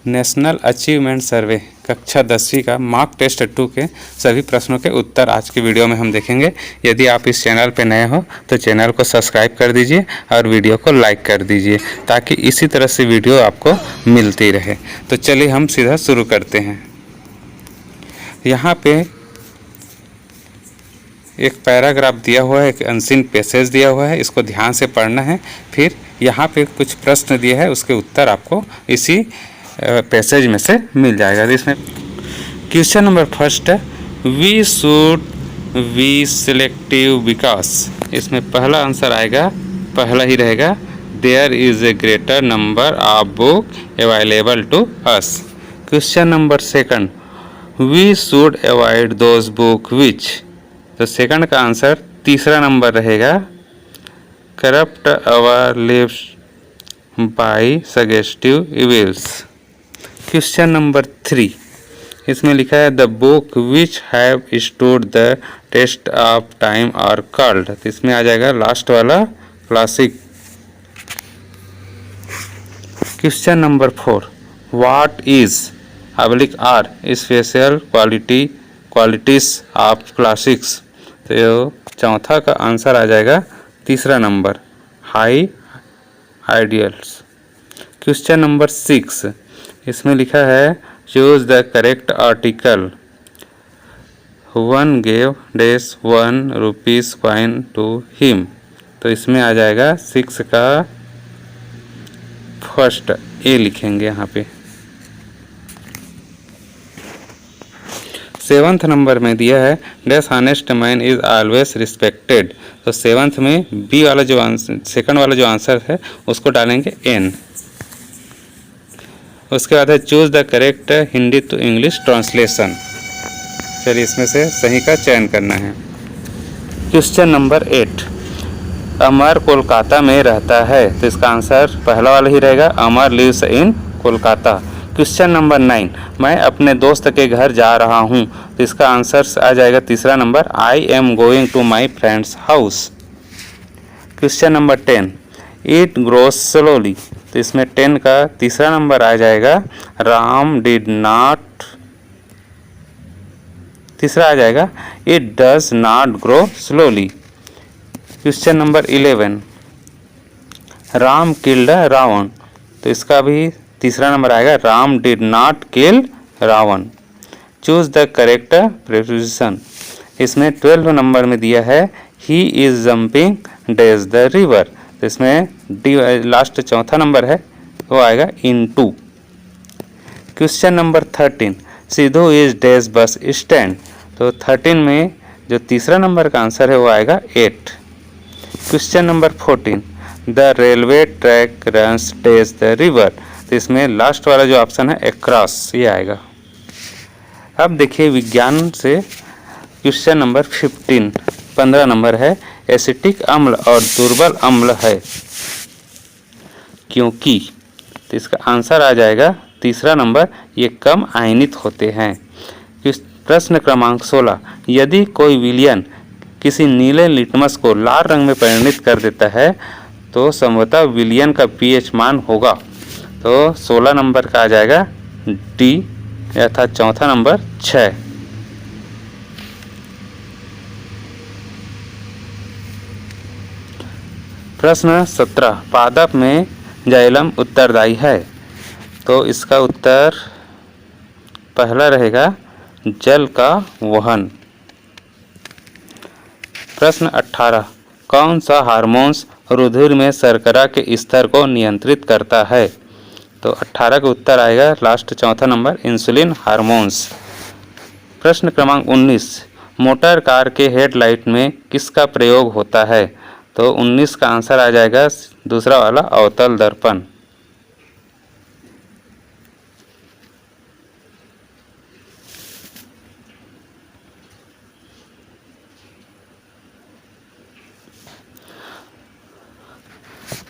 National achievement सर्वे कक्षा 10वीं का मार्क टेस्ट 2 के सभी प्रश्नों के उत्तर आज की वीडियो में हम देखेंगे। यदि आप इस चैनल पर नए हो तो चैनल को सब्सक्राइब कर दीजिए और वीडियो को लाइक कर दीजिए ताकि इसी तरह से वीडियो आपको मिलती रहे। तो चलिए हम सीधा शुरू करते हैं। यहाँ पे एक पैराग्राफ दिया हुआ है, एक अनसीन पैसेज दिया हुआ है, इसको ध्यान से पढ़ना है। फिर यहाँ पे कुछ प्रश्न दिया है, उसके उत्तर आपको इसी पैसेज में से मिल जाएगा। इसमें क्वेश्चन नंबर फर्स्ट है, we should be selective because. इसमें पहला आंसर आएगा, पहला ही रहेगा, there is a greater number of book available to us. Question number second, we should avoid those book which. तो सेकंड का आंसर तीसरा नंबर रहेगा, corrupt our lives by suggestive evils. Question number 3, इसमें लिखा है the book which have stood the test of time are called. तो इसमें आ जाएगा लास्ट वाला, classic. Question number 4, what is oblique or special qualities of classics. तो चौथा का आंसर आ जाएगा तीसरा नंबर, हाई आइडियल्स। क्वेश्चन नंबर 6, इसमें लिखा है choose the correct article. 1 gave dash 1 rupees coin to him. तो इसमें आ जाएगा 6 का फर्स्ट ए लिखेंगे यहाँ पे। 7th नंबर में दिया है dash honest man is always respected. तो 7th में बी वाला जो आंसर, सेकंड वाला जो आंसर है उसको डालेंगे एन। उसके बाद है choose the correct Hindi to English translation. चलिए इसमें से सही का चयन करना है। क्वेश्चन नंबर 8, अमर कोलकाता में रहता है। तो इसका आंसर पहला वाला ही रहेगा, Amar lives in Kolkata. Question number 9, मैं अपने दोस्त के घर जा रहा हूँ। तो इसका आंसर आ जाएगा तीसरा number, I am going to my friends house. Question number 10, it grows slowly. तो इसमें 10 का तीसरा नंबर आ जाएगा, राम डिड नॉट। तीसरा आ जाएगा, it does not grow slowly. Question number 11, Ram killed Ravan. तो इसका भी तीसरा नंबर आएगा, Ram did not kill Ravan. Choose the correct preposition. इसमें 12 नंबर में दिया है, he is jumping dash the river. तो इसमें डी लास्ट चौथा नंबर है, वो आएगा into. Question number 13, Sidhu is dash bus stand. तो 13 में जो तीसरा नंबर का आंसर है वो आएगा 8। Question number 14, the railway track runs dash the river. तो इसमें लास्ट वाला जो ऑप्शन है एक्रॉस, ये आएगा। अब देखिए विज्ञान से क्वेश्चन नंबर 15 नंबर है, एसिटिक अम्ल और दुर्बल अम्ल है क्योंकि। तो इसका आंसर आ जाएगा तीसरा नंबर, ये कम आयनित होते हैं। प्रश्न क्रमांक 16, यदि कोई विलयन किसी नीले लिटमस को लाल रंग में परिवर्तित कर देता है तो संभवतः विलयन का पीएच मान होगा। तो 16 नंबर का आ जाएगा डी, अर्थात चौथा नंबर 6। प्रश्न 17, पादप में जाइलम उत्तरदायी है। तो इसका उत्तर पहला रहेगा, जल का वहन। प्रश्न 18, कौन सा हार्मोन्स रुधिर में शर्करा के स्तर को नियंत्रित करता है। तो 18 का उत्तर आएगा लास्ट चौथा नंबर, इंसुलिन हार्मोन्स। प्रश्न क्रमांक 19, मोटर कार के हेडलाइट में किसका प्रयोग होता है। तो 19 का आंसर आ जाएगा दूसरा वाला, अवतल दर्पण।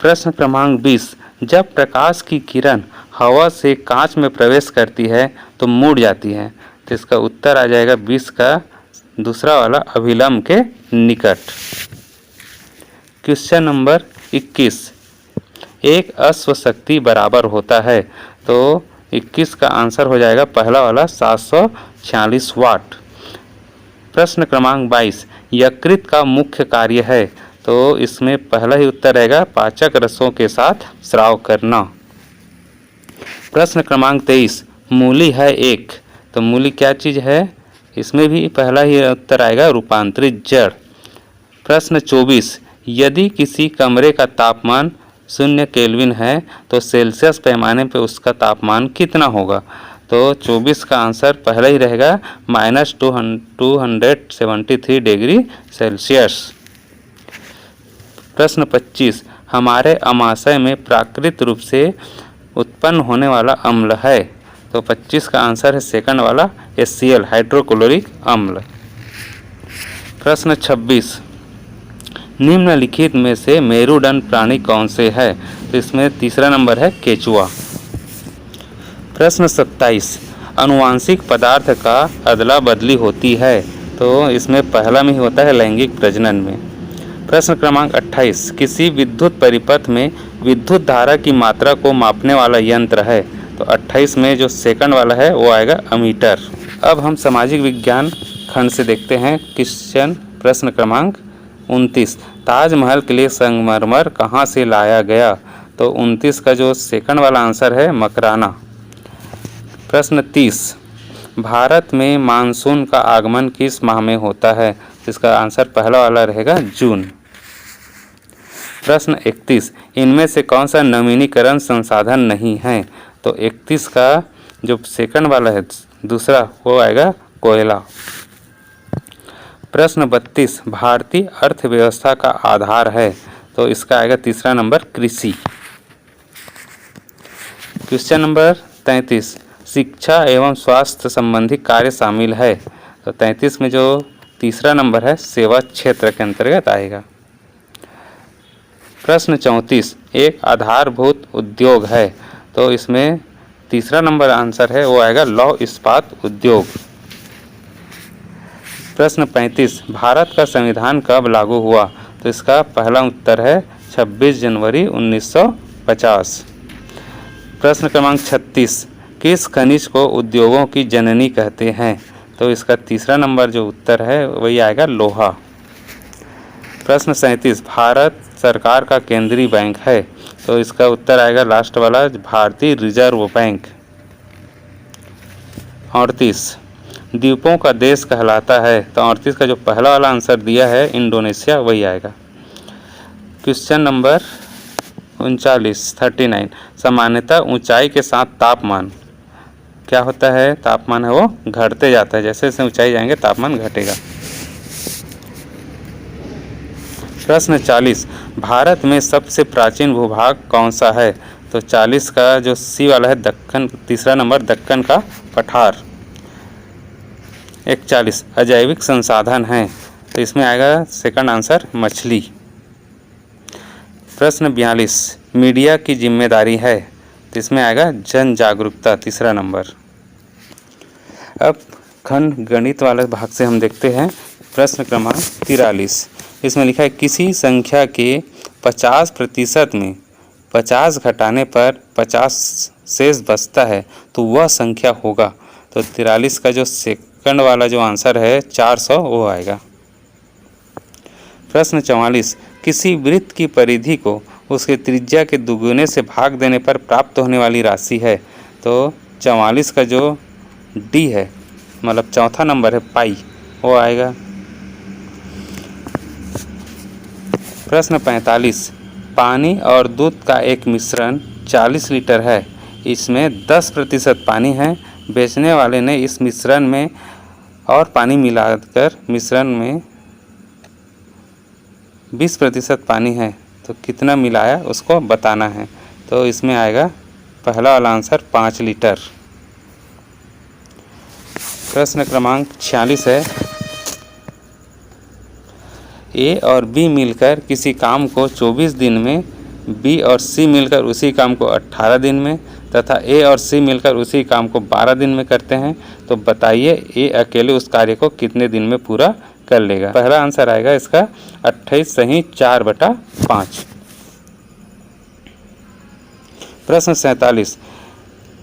प्रश्न क्रमांक 20, जब प्रकाश की किरण हवा से कांच में प्रवेश करती है तो मुड़ जाती है। तो इसका उत्तर आ जाएगा 20 का दूसरा वाला, अभिलंब के निकट। क्वेश्चन नंबर 21, एक अश्व शक्ति बराबर होता है। तो 21 का आंसर हो जाएगा पहला वाला 746 वाट। प्रश्न क्रमांक 22, यकृत का मुख्य कार्य है, तो इसमें पहला ही उत्तर रहेगा पाचक रसों के साथ स्राव करना। प्रश्न क्रमांक 23, मूली है एक, तो मूली क्या चीज़ है, इसमें भी पहला ही उत्तर आएगा रूपांतरित जड़। प्रश्न 24, यदि किसी कमरे का तापमान 0 केल्विन है तो सेल्सियस पैमाने पर उसका तापमान कितना होगा, तो 24 का आंसर पहला ही रहेगा -273 डिग्री सेल्सियस। प्रश्न 25, हमारे अमाशय में प्राकृतिक रूप से उत्पन्न होने वाला अम्ल है, तो 25 का आंसर है सेकंड वाला HCl हाइड्रोक्लोरिक अम्ल। प्रश्न 26, निम्नलिखित में से मेरुदंड प्राणी कौन से है, तो इसमें तीसरा नंबर है केचुआ। प्रश्न 27, अनुवांशिक पदार्थ का अदला बदली होती है, तो इसमें पहला में ही होता है लैंगिक प्रजनन में। प्रश्न क्रमांक 28, किसी विद्युत परिपथ में विद्युत धारा की मात्रा को मापने वाला यंत्र है, तो 28 में जो सेकंड वाला है वो आएगा अमीटर। अब हम सामाजिक विज्ञान खंड से देखते हैं क्वेश्चन। प्रश्न क्रमांक 29, ताजमहल के लिए संगमरमर कहाँ से लाया गया, तो 29 का जो सेकंड वाला आंसर है मकराना। प्रश्न 30, भारत में मानसून का आगमन किस माह में होता है, इसका आंसर पहला वाला रहेगा जून। प्रश्न 31, इनमें से कौन सा नवीनीकरण संसाधन नहीं है, तो 31 का जो सेकंड वाला है दूसरा वो आएगा कोयला। प्रश्न 32, भारतीय अर्थव्यवस्था का आधार है, तो इसका आएगा तीसरा नंबर कृषि। क्वेश्चन नंबर 33, शिक्षा एवं स्वास्थ्य संबंधी कार्य शामिल है, तो 33 में जो तीसरा नंबर है सेवा क्षेत्र के अंतर्गत आएगा। प्रश्न 34, एक आधारभूत उद्योग है, तो इसमें तीसरा नंबर आंसर है वो आएगा लौह इस्पात उद्योग। प्रश्न 35, भारत का संविधान कब लागू हुआ, तो इसका पहला उत्तर है 26 जनवरी 1950। प्रश्न क्रमांक 36, किस खनिज को उद्योगों की जननी कहते हैं, तो इसका तीसरा नंबर जो उत्तर है वही आएगा लोहा। प्रश्न 37, भारत सरकार का केंद्रीय बैंक है, तो इसका उत्तर आएगा लास्ट वाला भारतीय रिजर्व बैंक। 38, द्वीपों का देश कहलाता है, तो 38 का जो पहला वाला आंसर दिया है इंडोनेशिया वही आएगा। क्वेश्चन नंबर 39, सामान्यतः ऊंचाई के साथ तापमान क्या होता है, तापमान है वो घटते जाता है, जैसे जैसे ऊंचाई जाएंगे तापमान घटेगा। प्रश्न 40, भारत में सबसे प्राचीन भूभाग कौन सा है, तो 40 का जो सी वाला है दक्कन, तीसरा नंबर दक्कन का पठार। 41, अजैविक संसाधन है, तो इसमें आएगा सेकंड आंसर मछली। प्रश्न 42, मीडिया की जिम्मेदारी है, तो इसमें आएगा जन जागरूकता, तीसरा नंबर। अब खंड गणित वाले भाग से हम देखते हैं प्रश्न क्रमांक 43, इसमें लिखा है किसी संख्या के 50% में 50 घटाने पर 50 शेष बचता है तो वह संख्या होगा, तो 43 का जो सेकंड वाला जो आंसर है 400 वो आएगा। प्रश्न 44, किसी वृत्त की परिधि को उसके त्रिज्या के दुगुने से भाग देने पर प्राप्त होने वाली राशि है, तो 44 का जो डी है मतलब चौथा नंबर है पाई वो आएगा। प्रश्न 45, पानी और दूध का एक मिश्रण 40 लीटर है, इसमें 10% पानी है, बेचने वाले ने इस मिश्रण में और पानी मिलाकर मिश्रण में 20% पानी है, तो कितना मिलाया उसको बताना है, तो इसमें आएगा पहला वाला आंसर 5 लीटर। प्रश्न क्रमांक 46 है, ए और बी मिलकर किसी काम को 24 दिन में, बी और सी मिलकर उसी काम को 18 दिन में तथा ए और सी मिलकर उसी काम को 12 दिन में करते हैं, तो बताइए ए अकेले उस कार्य को कितने दिन में पूरा कर लेगा। पहला आंसर आएगा इसका 28 सही 4/5। प्रश्न 47,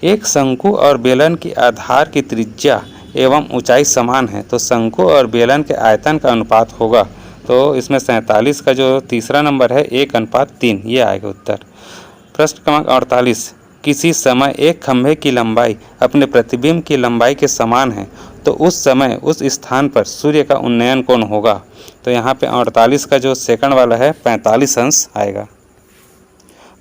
एक शंकु और बेलन की आधार की त्रिज्या एवं ऊंचाई समान है तो शंकु और बेलन के आयतन का अनुपात होगा। तो इसमें 47 का जो तीसरा नंबर है 1:3, ये आएगा उत्तर। प्रश्न क्रमांक 48, किसी समय एक खंभे की लंबाई अपने प्रतिबिंब की लंबाई के समान है तो उस समय उस स्थान पर सूर्य का उन्नयन कोण होगा। तो यहाँ पे 48 का जो सेकंड वाला है 45 अंश आएगा।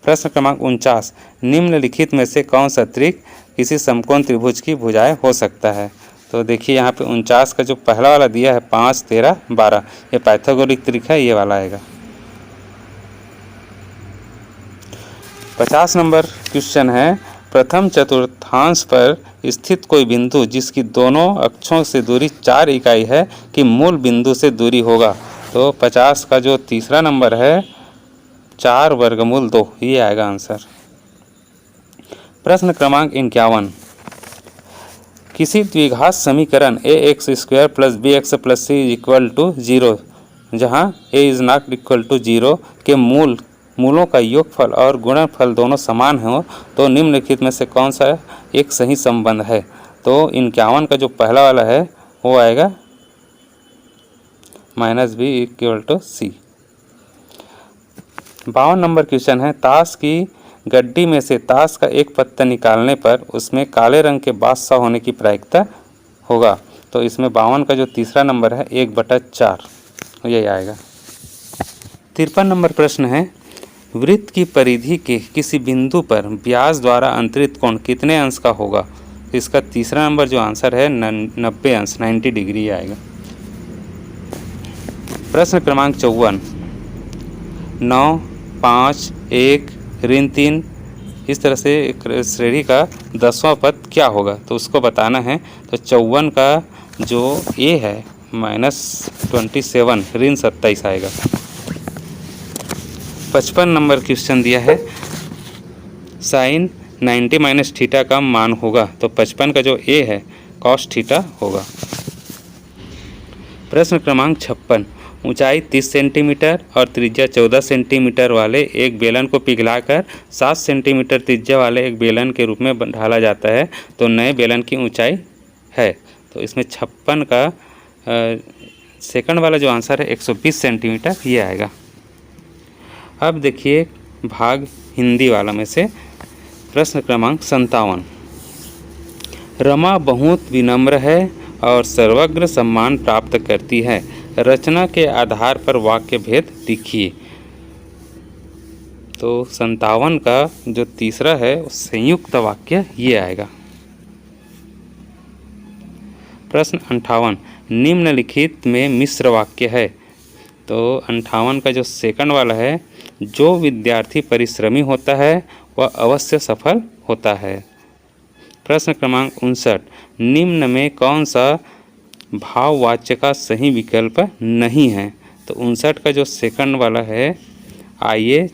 प्रश्न क्रमांक 49, निम्नलिखित में से कौन सा त्रिक किसी समकोण त्रिभुज की भुजाएं हो सकता है। तो देखिए यहाँ पे 49 का जो पहला वाला दिया है 5, 13, 12, ये पाइथागोरस त्रिक है, ये वाला आएगा। 50 नंबर क्वेश्चन है, प्रथम चतुर्थांश पर स्थित कोई बिंदु जिसकी दोनों अक्षों से दूरी 4 इकाई है कि मूल बिंदु से दूरी होगा। तो 50 का जो तीसरा नंबर है 4√2, ये आएगा आंसर। प्रश्न क्रमांक 51, किसी द्विघात समीकरण ax² + bx + c = 0 जहां a is not equal to 0 के मूलों का योगफल और गुणनफल दोनों समान हो तो निम्नलिखित में से कौन सा एक सही संबंध है। तो 51 का जो पहला वाला है वो आएगा -b = c। 52 नंबर क्वेश्चन है, ताश की गड्डी में से ताश का एक पत्ता निकालने पर उसमें काले रंग के बादशाह होने की प्रायिकता होगा। तो इसमें 52 का जो तीसरा नंबर है 1/4, यही आएगा। 53 नंबर प्रश्न है, वृत्त की परिधि के किसी बिंदु पर व्यास द्वारा अंतरित कोण कितने अंश का होगा। तो इसका तीसरा नंबर जो आंसर है 90 अंश, 90 डिग्री आएगा। प्रश्न क्रमांक 54, 9, 5, 1, ऋण 3, इस तरह से एक श्रेणी का 10वां पद क्या होगा तो उसको बताना है। तो 54 का जो ए है -27, ऋण 27 आएगा। 55 नंबर क्वेश्चन दिया है, साइन 90 - थीटा का मान होगा। तो 55 का जो ए है cos थीटा होगा। प्रश्न क्रमांक 56, ऊंचाई 30 सेंटीमीटर और त्रिज्या 14 सेंटीमीटर वाले एक बेलन को पिघलाकर 7 सेंटीमीटर त्रिज्या वाले एक बेलन के रूप में ढाला जाता है तो नए बेलन की ऊंचाई है। तो इसमें 56 का सेकंड वाला जो आंसर है 120 सेंटीमीटर, ये आएगा। अब देखिए भाग हिंदी वाला में से प्रश्न क्रमांक 57, रमा बहुत विनम्र है और सर्वज्ञ सम्मान प्राप्त करती है, रचना के आधार पर वाक्य भेद लिखिए। तो 57 का जो तीसरा है संयुक्त वाक्य, ये आएगा। प्रश्न 58, निम्नलिखित में मिश्र वाक्य है। तो 58 का जो सेकंड वाला है, जो विद्यार्थी परिश्रमी होता है वह अवश्य सफल होता है। प्रश्न क्रमांक 59, निम्न में कौन सा भाववाच्य का सही विकल्प नहीं है। तो 59 का जो सेकंड वाला है आइए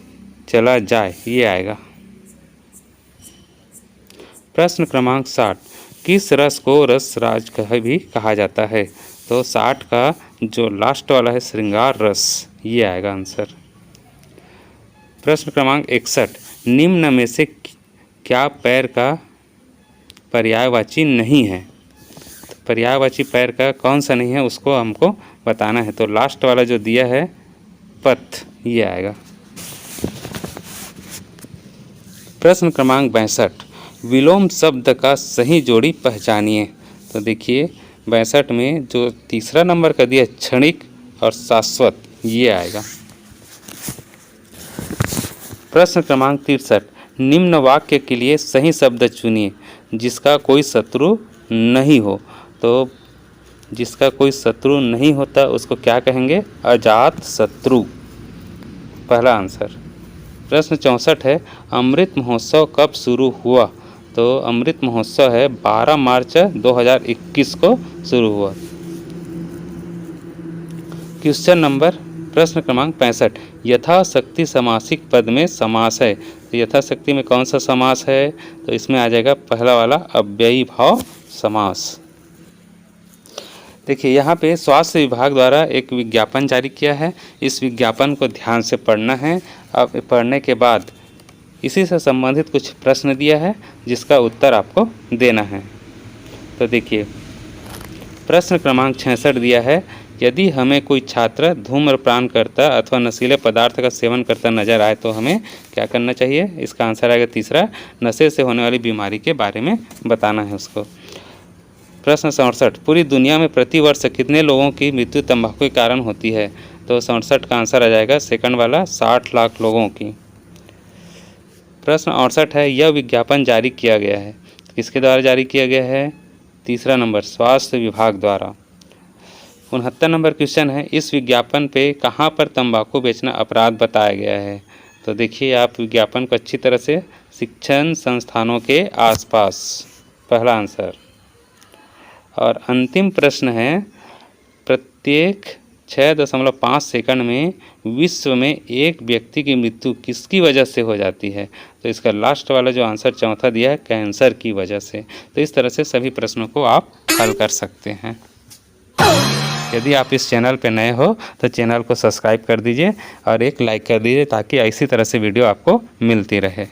चला जाए, ये आएगा। प्रश्न क्रमांक 60, किस रस को रसराज भी कहा जाता है। तो 60 का जो लास्ट वाला है श्रृंगार रस, ये आएगा आंसर। प्रश्न क्रमांक 61, निम्न में से क्या पैर का पर्यायवाची नहीं है। तो पर्यायवाची पैर का कौन सा नहीं है उसको हमको बताना है। तो लास्ट वाला जो दिया है पथ, ये आएगा। प्रश्न क्रमांक 62, विलोम शब्द का सही जोड़ी पहचानिए। तो देखिए 62 में जो तीसरा नंबर का दिया क्षणिक और शाश्वत, ये आएगा। प्रश्न क्रमांक 63, निम्न वाक्य के लिए सही शब्द चुनिए जिसका कोई शत्रु नहीं हो। तो जिसका कोई शत्रु नहीं होता उसको क्या कहेंगे, अजात शत्रु, पहला आंसर। प्रश्न 64 है, अमृत महोत्सव कब शुरू हुआ। तो अमृत महोत्सव है 12 मार्च 2021 को शुरू हुआ। क्वेश्चन नंबर प्रश्न क्रमांक 65, यथाशक्ति समासिक पद में समास है। तो यथाशक्ति में कौन सा समास है। तो इसमें आ जाएगा पहला वाला अव्ययी भाव समास। देखिए यहाँ पे स्वास्थ्य विभाग द्वारा एक विज्ञापन जारी किया है, इस विज्ञापन को ध्यान से पढ़ना है। अब पढ़ने के बाद इसी से संबंधित कुछ प्रश्न दिया है जिसका उत्तर आपको देना है। तो देखिए, प्रश्न क्रमांक 66 दिया है, यदि हमें कोई छात्र धूम्रपान करता अथवा नशीले पदार्थ का सेवन करता नजर आए तो हमें क्या करना चाहिए? इसका आंसर आएगा तीसरा, नशे से होने वाली बीमारी के बारे में बताना है उसको। प्रश्न 67, पूरी दुनिया में प्रतिवर्ष कितने लोगों की मृत्यु तंबाकू के कारण होती है? तो 67 का आंसर आ जाएगा सेकंड वाला, 60 लाख लोगों की। प्रश्न 68 है, यह विज्ञापन जारी किया गया है, किसके द्वारा जारी किया गया है? तीसरा नंबर, स्वास्थ्य विभाग द्वारा। 69 नंबर क्वेश्चन है, इस विज्ञापन पे कहाँ पर तंबाकू बेचना अपराध बताया गया है? तो देखिए आप विज्ञापन को अच्छी तरह से, शिक्षण संस्थानों के आसपास, पहला आंसर। और अंतिम प्रश्न है, प्रत्येक 6.5 सेकंड में विश्व में एक व्यक्ति की मृत्यु किसकी वजह से हो जाती है? तो इसका लास्ट वाला जो आंसर चौथा दिया है, कैंसर की वजह से। तो इस तरह से सभी प्रश्नों को आप हल कर सकते हैं। यदि आप इस चैनल पर नए हो तो चैनल को सब्सक्राइब कर दीजिए और एक लाइक कर दीजिए ताकि इसी तरह से वीडियो आपको मिलती रहे।